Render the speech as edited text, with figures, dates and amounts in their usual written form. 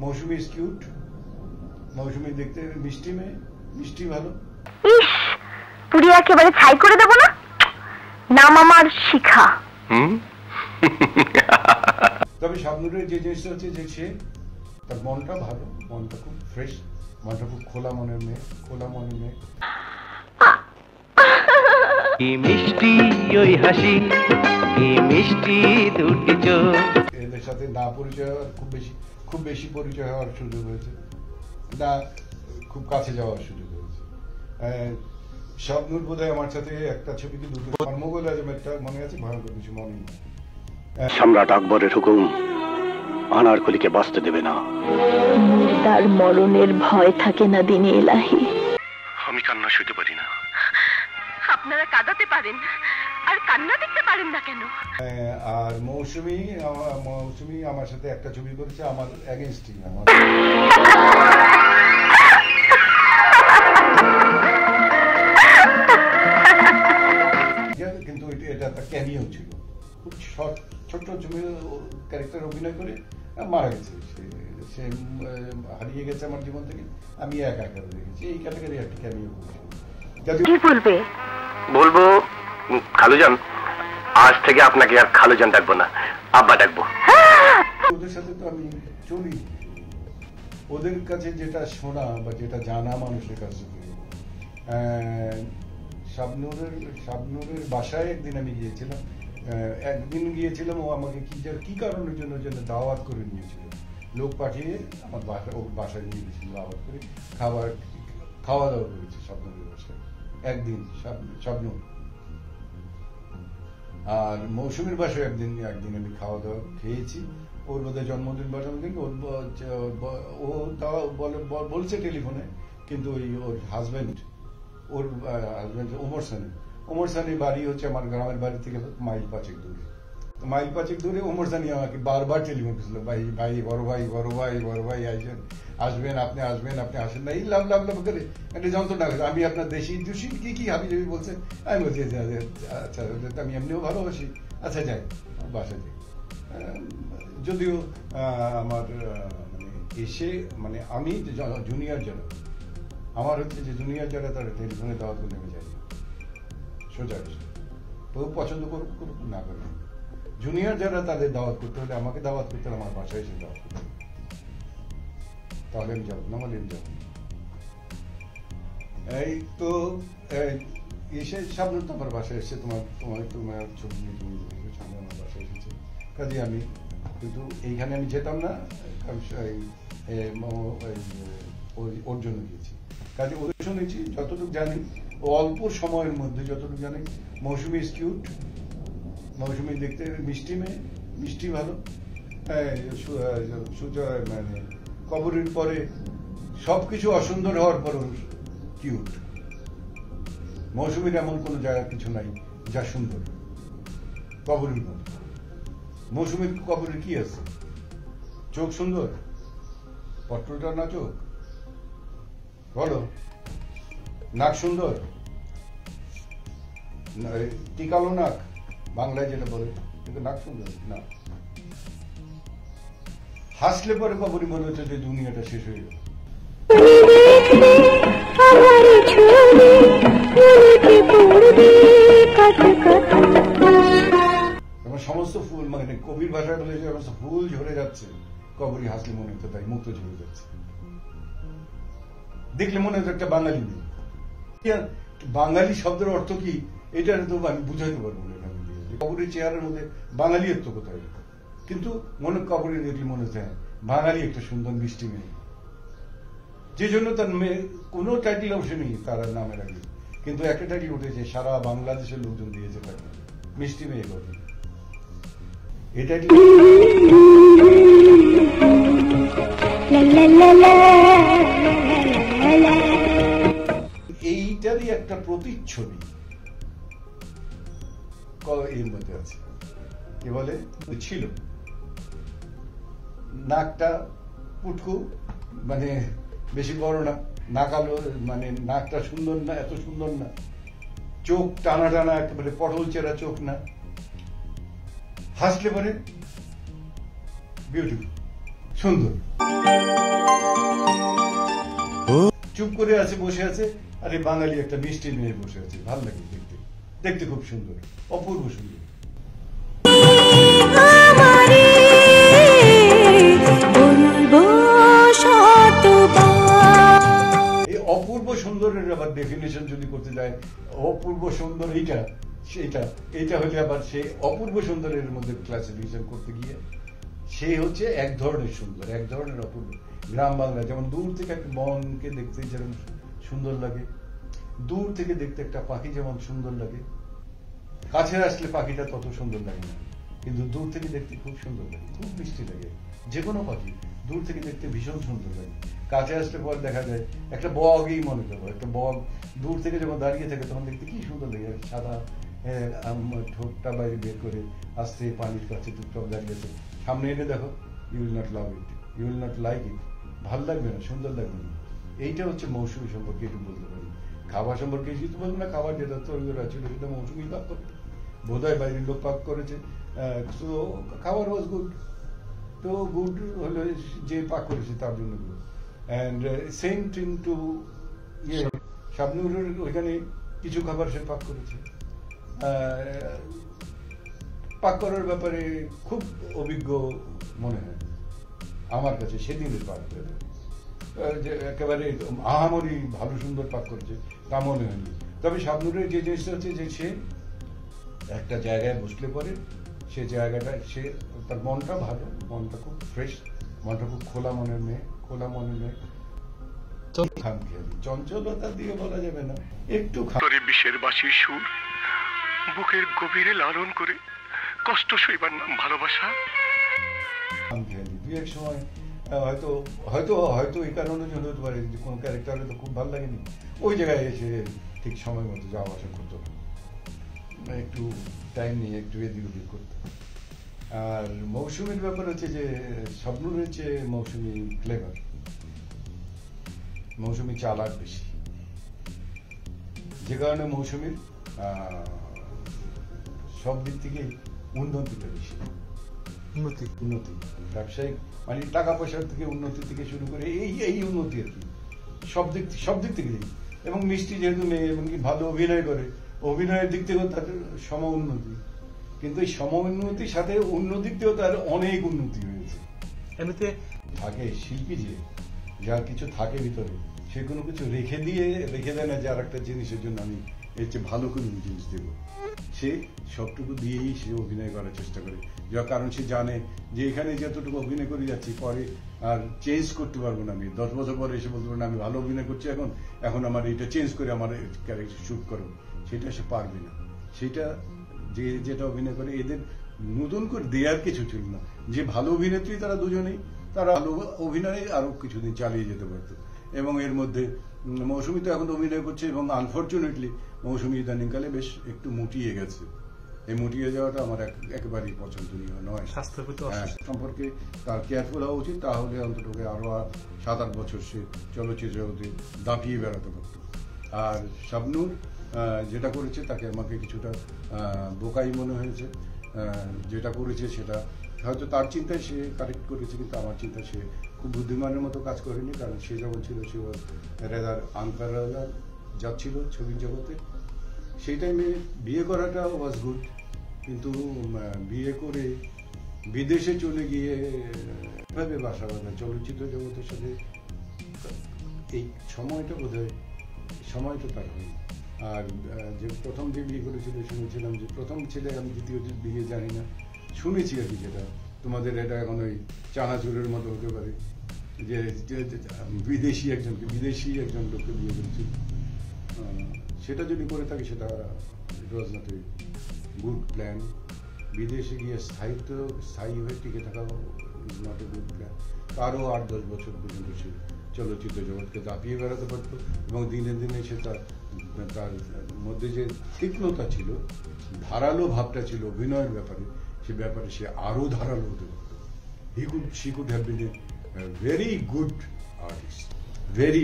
Mousumi is cute, মৌসুমি দেখতে মিষ্টি মেয়ে, মিষ্টি ভালো। ইস, পুরি একেবারে ছাই করে দেব না, নাম আমার শিখা। তবে শাবনূরের যে জিনিসটা হচ্ছে যে সে তার মনটা ভালো, মনটা খুব ফ্রেশ, মনটা খুব খোলা মনের মেয়ে, খোলা মনের মেয়ে। কি মিষ্টি ওই হাসি, কি মিষ্টি দুটি চোখ। এদের সাথে না পরিচয় হওয়ার খুব বেশি পরিচয় হওয়ার সুযোগ হয়েছে, না খুব কাছে যাওয়ার সুযোগ হয়েছে। শাবনূর বোধহয় আমার সাথে একটা ছবি কি দুটো কর্মগোল আজমেরটা মনে আছে, ভয়ঙ্কর কিছু মনে নেই। সম্রাট আকবরের হুকুম আনারকলিকে বাঁচতে দেবে না। তার মরণের ভয় থাকে না দিনে এলাহি। আমি কান্না সইতে পারি না। আপনারা কাঁদাতে পারেন আর কান্না দেখতে পারেন না কেন? আর মৌসুমি আমার সাথে একটা ছবি করেছে আমার এগেইনস্টই, আমার কিন্তু এটা একটা ক্যামিও ছিল, খুব ছোট্ট ছবি ক্যারেক্টার অভিনয় করে মারা গেছে। সে হারিয়ে গেছে আমার জীবন থেকে, আমি একা একা দেখেছি। এই ক্যাটাগরি একটা ক্যামিও করেছিল। কি বলবে? বলবো খালুজান, আজ থেকে আপনাকে আর খালুজান ডাকবো না, আব্বা ডাকবো। ওদের সাথে তো আমি চলি, ওদের কাছে যেটা শোনা বা যেটা জানা মানুষের কাছে থেকে। শাবনূরের বাসায় একদিন আমি গিয়েছিলাম, ও আমাকে কি কারণের জন্য দাওয়াত করে নিয়েছিল, লোক পাঠিয়ে আমার বাসায় নিয়ে গেছিল, দাওয়াত করে খাওয়া দাওয়া করেছে শাবনূরের বাসায় একদিন। শাবনূর আর মৌসুমীর বাসায় একদিন আমি খাওয়া দাওয়া খেয়েছি। ওর বোধহয় জন্মদিন ও বলছে টেলিফোনে, কিন্তু ওর হাজব্যান্ড ওমর সানি বাড়ি হচ্ছে আমার গ্রামের বাড়ি থেকে মাইল 5 দূরে। ওমর সানি আমাকে বারবার টেলিফোন করেছিল, ভাই বড় ভাই আসবেন, আপনি আসেন না, এই লাভ করে একটা যন্ত্রণা হয়েছে। আমি আপনার দেশি কি হাবি জাবি বলছেন, আমি বলছি আচ্ছা আমি এমনিও ভালোবাসি, আচ্ছা যাই বাসা যাই। যদিও আমার এসে আমি জুনিয়র যারা, আমার হচ্ছে যে জুনিয়র যারা তারা টেলিফোনে দাওয়াত করলে আমি যাই সোজা তো পছন্দ করুক না করে, জুনিয়র যারা তাদের দাওয়াত করতে হলে আমাকে দাওয়াত করতে হলে আমার বাসায় এসে দাওয়াত করতে হবে, তাহলে আমি যাবো, নাহলে আমি যাবো। এই তো এসে শাবনূর তো আমার বাসায় এসে তোমার ছবি তুমি আমার বাসায় এসেছে, কাজে আমি কিন্তু এইখানে আমি যেতাম না, ওর জন্য গিয়েছি। কাজে ওদের শুনেছি, যতটুকু জানি ও অল্প সময়ের মধ্যে যতটুকু জানি মৌসুমি ইজ কিউট, মৌসুমি দেখতে মিষ্টি মেয়ে, মিষ্টি ভালো। কবরের পরে সবকিছু অসুন্দর হওয়ার পরও কিউট। মৌসুমির এমন কোন জায়গা কিছু নাই যা সুন্দর কবরের মতো। মৌসুমির কবরের কি আছে? চোখ সুন্দর, পট্টটা না চোখ বলো, নাক সুন্দর, টিকালো নাক বাংলায় যেটা বলে, কিন্তু নাক সুন্দর না। হাসলে পরে কবরই মনে হচ্ছে যে দুনিয়াটা শেষ হয়ে গেল। সমস্ত ফুল কবির ভাষায় বলে ফুল ঝরে যাচ্ছে, কবরী হাসলে মনে হতো তাই মুক্ত ঝরে যাচ্ছে। দেখলে মনে হতো একটা বাঙালি নেই। বাঙালি শব্দের অর্থ কি এটা তো আমি বুঝাইতে পারবো না। কবরের চেহারার মধ্যে বাঙালিত্ব কোথায়, কিন্তু কবরে দেখলে মনে হচ্ছে বাঙালি একটা সুন্দর মিষ্টি মেয়ে, যে জন্য তার মেয়ে কোনো টাইটেল অবশ্যই নেই তার নামের আগে, কিন্তু একটা টাইটেল উঠেছে, সারা বাংলাদেশের লোকজন দিয়েছে তাকে, মিষ্টি মেয়ে কথা। এই টাইটেল এইটারই একটা প্রতিচ্ছবি এর মধ্যে আছে। কি বলে ছিল, নাকটা পুটকু, বেশি বড় না, নাকালো, নাকটা সুন্দর না, এত সুন্দর না, চোখ টানা টানা একেবারে পটল চেরা চোখ না, হাসলে পরে বিউটিফুল সুন্দর। চুপ করে আছে, বসে আছে, আর এই বাঙালি একটা মিষ্টি মেয়ে বসে আছে, ভালো লাগে দেখতে, দেখতে খুব সুন্দর, অপূর্ব সুন্দর। এই অপূর্ব সুন্দরের আবার ডেফিনেশন যদি করতে যায়, অপূর্ব সুন্দর এইটা হলে আবার সে অপূর্ব সুন্দরের মধ্যে ক্লাসিফিকেশন করতে গিয়ে সে হচ্ছে এক ধরনের সুন্দর, এক ধরনের অপূর্ব। গ্রাম বাংলা যেমন দূর থেকে একটা বনকে দেখতে যেমন সুন্দর লাগে, দূর থেকে দেখতে একটা পাখি যেমন সুন্দর লাগে, কাছে আসলে পাখিটা তত সুন্দর লাগে না, কিন্তু দূর থেকে দেখতে খুব সুন্দর লাগে, খুব মিষ্টি লাগে। যে কোনো পাখি দূর থেকে দেখতে ভীষণ সুন্দর লাগে, কাছে আসলে পর দেখা যায় একটা বগই মনে করবো, একটা বগ দূর থেকে যখন দাঁড়িয়ে থাকে তখন দেখতে কি সুন্দর লাগে, সাদা ঠোঁটটা বাইরে বের করে আসতে পানির কাছে চুপচাপ দাঁড়িয়েছে, সামনে এনে দেখো, you will not love it, you will not like it, ভালো লাগবে না, সুন্দর লাগবে না। এইটা হচ্ছে মৌসুমী সম্পর্কে একটু বলতে পারি। খাবার সম্পর্কে কিছু বলবো না, খাবার যেটা তৈরি করা ছিল সেটা মৌসুমী পাক করতো, বোধ হয় বাইরের লোক পাক করেছে, তো খাবার ওয়াজ গুড, তো গুড হলো যে পাক করেছে তার জন্য good. And same thing to শাবনূরের ওইখানে কিছু খাবার সে পাক করেছে, পাক করার ব্যাপারে খুব অভিজ্ঞ মনে হয় আমার কাছে সেদিনের পাক, যে একেবারে আহামরি ভালো সুন্দর পাক করেছে তা মনে হয়নি। তবে শাবনূরের যে জিনিসটা হচ্ছে যে সে একটা জায়গায় বসলে পরে সে জায়গাটা সে তার মনটা ভালো, মনটা খুব ফ্রেশ, মনটা খুব খোলা মনের মেয়ে, খোলা মনের মেয়ে, খামখেয়ালি, চঞ্চলতা দিয়ে বলা যাবে না, একটু বিষের বাঁশির সুর বুকের গভীরে লালন করে কষ্ট সইবার নাম ভালোবাসা। খামখেয়ালি দুই এক সময় হয়তো হয়তো হয়তো এই কারণে জন্য হতে পারে যে কোনো ক্যারেক্টার হয়তো খুব ভালো লাগেনি, ওই জায়গায় এসে ঠিক সময় মতো যাওয়া আসা করতো, একটু টাইম নিয়ে একটু এদিক ওদিক করতো। আর মৌসুমীর ব্যাপার হচ্ছে যে শাবনূর হচ্ছে মৌসুমী ক্লেভার, মৌসুমী চালাক বেশি, যে কারণে মৌসুমীর সব দিক থেকেই উন্নতিটা বেশি, উন্নতি ব্যবসায়িক মানে টাকা পয়সার থেকে উন্নতি থেকে শুরু করে এই উন্নতি আর কি, সব দিক থেকে। এবং মিষ্টি যেহেতু মেয়ে এবং কি ভালো অভিনয় করে, অভিনয়ের দিক থেকেও তার সম উন্নতি, কিন্তু এই সম উন্নতির সাথে উন্নতির থেকেও তার অনেক উন্নতি হয়েছে। এমনিতে থাকে শিল্পী যে যার কিছু থাকে ভিতরে, সে কোনো কিছু রেখে দেয় না যে আর একটা জিনিসের জন্য আমি এর চেয়ে ভালো কোনো জিনিস দেব, সে সবটুকু দিয়েই সে অভিনয় করার চেষ্টা করে, যার কারণ সে জানে যে এখানে যতটুকু অভিনয় করে যাচ্ছি পরে আর চেঞ্জ করতে পারবো না, আমি 10 বছর পরে এসে বলতে পারবো না আমি ভালো অভিনয় করছি এখন আমার এটা চেঞ্জ করে আমার ক্যারেক্টার শুট করো, সেটা সে পারবে না। সেটা যেটা অভিনয় করে এদের নতুন করে দেওয়ার কিছু ছিল না, যে ভালো অভিনেত্রী তারা দুজনেই তারা ভালো অভিনয়ে আরো কিছুদিন চালিয়ে যেতে পারতো। এবং এর মধ্যে মৌসুমী তো এখন অভিনয় করছে এবং আনফর্চুনেটলি মৌসুমী ইদানিংকালে বেশ একটু মুটিয়ে গেছে, এই মুটিয়ে যাওয়াটা আমার একেবারেই পছন্দনীয় নয়। সম্পর্কে তার কেয়ারফুল হওয়া উচিত, তাহলে অন্তত আরো 7-8 বছর সে চলচ্চিত্র জগতে দাপিয়ে বেড়াতে পারত। আর শাবনূর যেটা করেছে তাকে আমাকে কিছুটা বোকাই মনে হয়েছে, যেটা করেছে সেটা হয়তো তার চিন্তায় সে কারেক্ট করেছে, কিন্তু আমার চিন্তায় সে খুব বুদ্ধিমানের মতো কাজ করেনি, কারণ সে যখন ছিল সে রেদার আনপ্যারালাল যাচ্ছিল ছবির জগতে। সেই টাইমে বিয়ে করাটা ওয়াজ গুড, কিন্তু বিয়ে করে বিদেশে চলে গিয়ে এভাবে বাসা বাঁধা চলচ্চিত্র জগতের সাথে এই সময়টা বোধহয় সময়টা তার হয়নি। আর যে প্রথম যে বিয়ে করেছিল শুনেছিলাম যে প্রথম ছেলে, আমি দ্বিতীয় বিয়ে জানি না, শুনেছি আর কি, যেটা তোমাদের এটা এখন ওই চানাচুরের মতো হতে পারে যে বিদেশি একজন লোককে বিয়ে করেছিল, সেটা যদি করে থাকে সেটা it was not a good plan. বিদেশে গিয়ে স্থায়ী হয়ে টিকে থাকা is not a good plan. আরও 8-10 বছর পর্যন্ত সে চলচ্চিত্র জগৎকে দাপিয়ে বেড়াতে পারতো, এবং দিনে দিনে সে তার মধ্যে যে তীক্ষ্ণতা ছিল, ধারালো ভাবটা ছিল অভিনয়ের ব্যাপারে, সে ব্যাপারে সে আরো ধারালো হতে পারতো। She could have been a very good artist, very